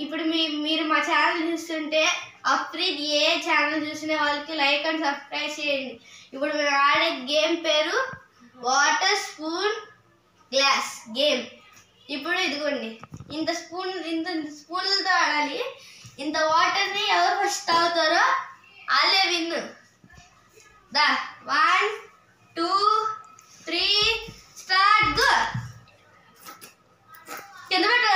ఇప్పుడు మీరు మా ఛానల్ చూస్తుంటే అఫ్రీద్ ఏ ఛానల్ చూసిన వాళ్ళకి లైక్ అండ్ సబ్స్క్రైబ్ చేయండి. ఇప్పుడు మేము ఆడే గేమ్ పేరు వాటర్ స్పూన్ గ్లాస్ గేమ్. ఇప్పుడు ఇదిగోండి, ఇంత స్పూన్లతో ఆడాలి. ఇంత వాటర్ని ఎవరు ఫస్ట్ తాగుతారో వాళ్ళే విన్ను. దా 1 2 3 స్టార్ట్ గో. కింద పెట్ట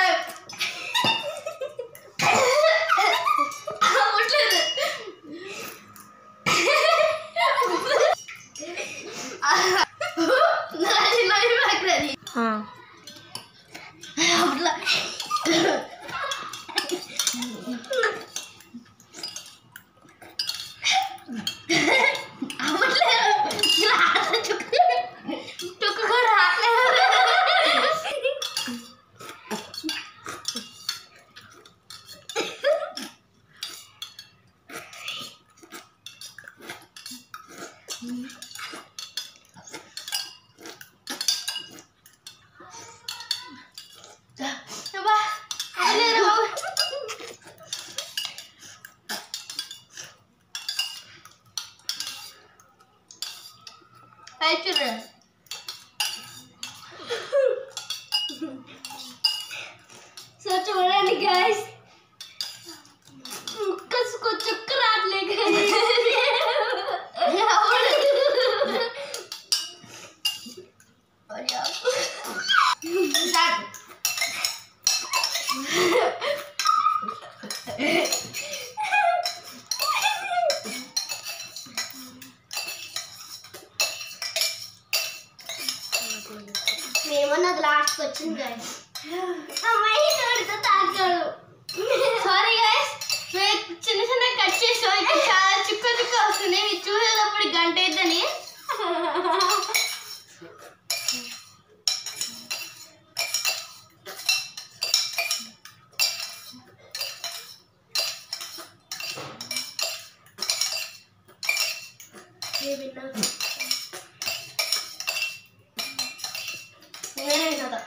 సో చూడండి గైస్, ముక్కసుకో చుక్క రాట్లే ఏమన్నది లాస్ట్కి వచ్చింది గైస్. అమ్మాయి తోడుతో తాగాడు. సారీ గైస్, చిన్న చిన్న కట్ చేసాం. ఇక్కడ చాలా చుక్క చుక్క వస్తుంది. మీరు చూసేటప్పుడు గంట అయిద్దని. నేనే వినదా